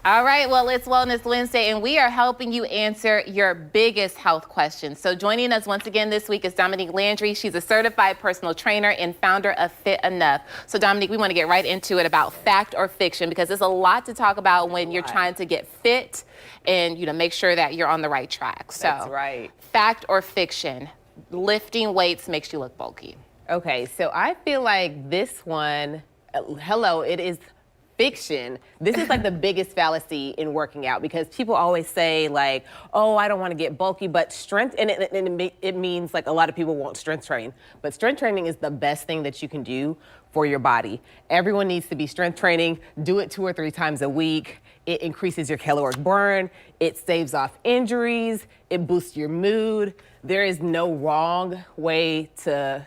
All right, well, it's Wellness Wednesday, and we are helping you answer your biggest health questions. So joining us once again this week is Dominique Landry. She's a certified personal trainer and founder of Fit Enough. So Dominique, we want to get right into it about fact or fiction, because there's a lot to talk about when you're trying to get fit and make sure that you're on the right track. So that's right. Fact or fiction, lifting weights makes you look bulky. Okay, so I feel like this one, it is fiction. This is like the biggest fallacy in working out, because people always say like, oh, I don't want to get bulky, but strength, and it means like a lot of people won't strength train, but strength training is the best thing that you can do for your body. Everyone needs to be strength training. Do it 2 or 3 times a week. It increases your caloric burn. It staves off injuries. It boosts your mood. There is no wrong way to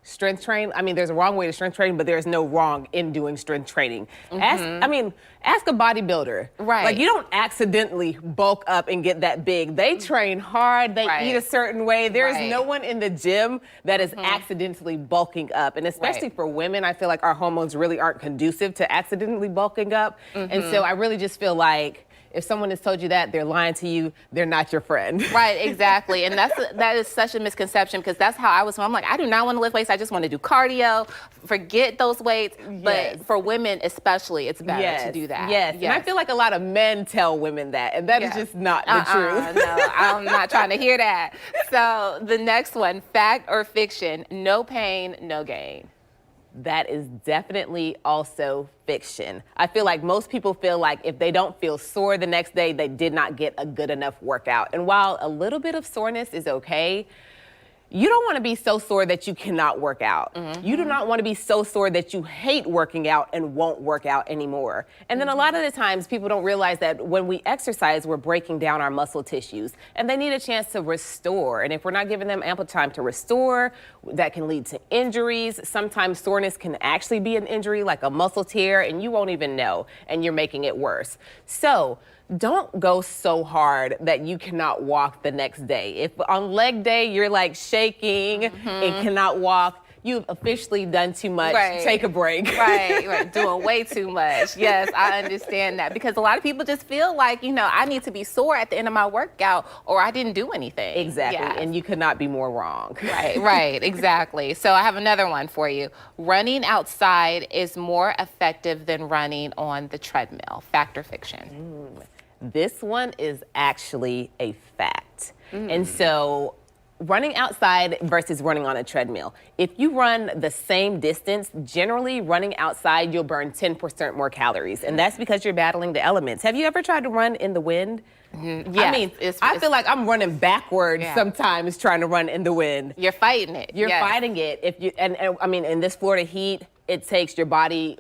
strength train. I mean, there's a wrong way to strength train, but there's no wrong in doing strength training. Ask a bodybuilder. Right. Like, you don't accidentally bulk up and get that big. They train hard. They eat a certain way. There is no one in the gym that is accidentally bulking up. And especially for women, I feel like our hormones really aren't conducive to accidentally bulking up. And so I really just feel like if someone has told you that, they're lying to you. They're not your friend. Right, exactly. And that is such a misconception, because that's how I was. I'm like, I do not want to lift weights. I just want to do cardio. Forget those weights. But for women especially, it's better to do that. Yes. And I feel like a lot of men tell women that, and that is just not the truth. No, I'm not trying to hear that. So the next one, fact or fiction, no pain, no gain. That is definitely also fiction. I feel like most people feel like if they don't feel sore the next day, they did not get a good enough workout. And while a little bit of soreness is okay, you don't want to be so sore that you cannot work out. You do not want to be so sore that you hate working out and won't work out anymore. And then a lot of the times people don't realize that when we exercise, we're breaking down our muscle tissues, and they need a chance to restore. And if we're not giving them ample time to restore, that can lead to injuries. Sometimes soreness can actually be an injury, like a muscle tear, and you won't even know, and you're making it worse. So don't go so hard that you cannot walk the next day. If on leg day you're like shaking and cannot walk, you've officially done too much. Take a break. Right, doing way too much. Yes, I understand that, because a lot of people just feel like, I need to be sore at the end of my workout, or I didn't do anything. Exactly, and you could not be more wrong. Right, exactly. So I have another one for you. Running outside is more effective than running on the treadmill. Fact or fiction? This one is actually a fact. And so running outside versus running on a treadmill. If you run the same distance, generally running outside, you'll burn 10% more calories. And that's because you're battling the elements. Have you ever tried to run in the wind? Yeah. I mean, I feel like I'm running backwards sometimes trying to run in the wind. You're fighting it. You're fighting it. If you and I mean, in this Florida heat, it takes your body,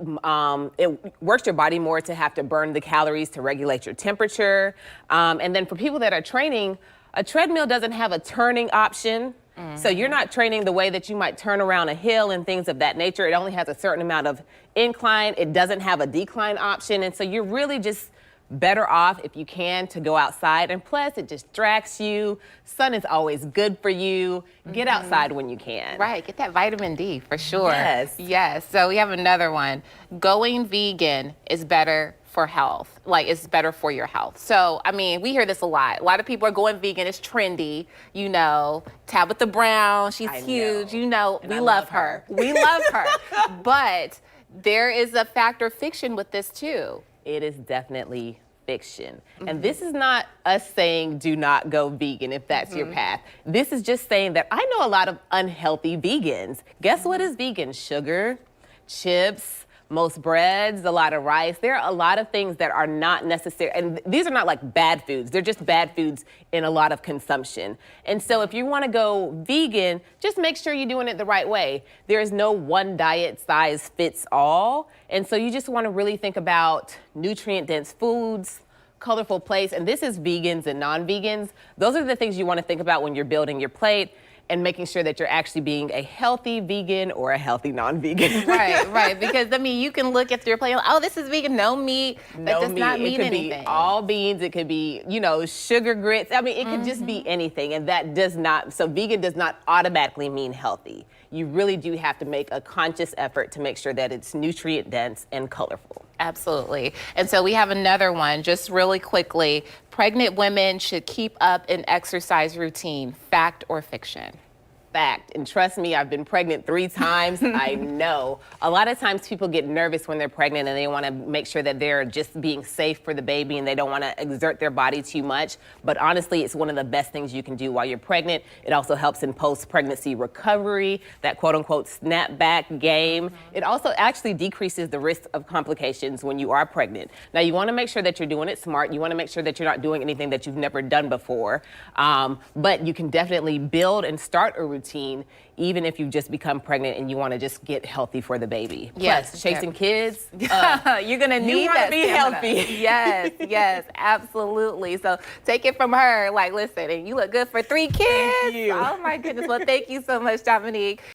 it works your body more to have to burn the calories to regulate your temperature. And then for people that are training, a treadmill doesn't have a turning option. So you're not training the way that you might turn around a hill and things of that nature. It only has a certain amount of incline. It doesn't have a decline option. And so you're really just better off, if you can, to go outside. And plus, it distracts you. Sun is always good for you. Get outside when you can. Right, get that vitamin D for sure. Yes. So we have another one. Going vegan is better for health. Like, it's better for your health. So, I mean, we hear this a lot. A lot of people are going vegan. It's trendy. Tabitha Brown, she's huge. We love her. We love her. But there is a fact or fiction with this too. It is definitely fiction. And this is not us saying do not go vegan if that's your path. This is just saying that I know a lot of unhealthy vegans. Guess what is vegan? Sugar, chips, most breads, a lot of rice. There are a lot of things that are not necessary. And these are not like bad foods. They're just bad foods in a lot of consumption. And so if you want to go vegan, just make sure you're doing it the right way. There is no one diet size fits all. And so you just want to really think about nutrient-dense foods, colorful plates. And this is vegans and non-vegans. Those are the things you want to think about when you're building your plate and making sure that you're actually being a healthy vegan or a healthy non-vegan. Right. Because, I mean, you can look at your plate, oh, this is vegan, no meat. That does not mean anything. It could be all beans. It could be, sugar grits. I mean, it could just be anything. And that does not, so vegan does not automatically mean healthy. You really do have to make a conscious effort to make sure that it's nutrient dense and colorful. Absolutely. And so we have another one, just really quickly. Pregnant women should keep up an exercise routine, fact or fiction? Fact. And trust me, I've been pregnant 3 times. I know. A lot of times people get nervous when they're pregnant and they want to make sure that they're just being safe for the baby and they don't want to exert their body too much. But honestly, it's one of the best things you can do while you're pregnant. It also helps in post-pregnancy recovery, that quote unquote snapback game. It also actually decreases the risk of complications when you are pregnant. Now, you want to make sure that you're doing it smart. You want to make sure that you're not doing anything that you've never done before. But you can definitely build and start a routine even if you've just become pregnant and you want to just get healthy for the baby. Yes, Plus, chasing kids, you're gonna need you that be stamina. healthy. Yes, absolutely. So take it from her, like, listen, and you look good for 3 kids. Thank you. Oh my goodness. Well, thank you so much, Dominique.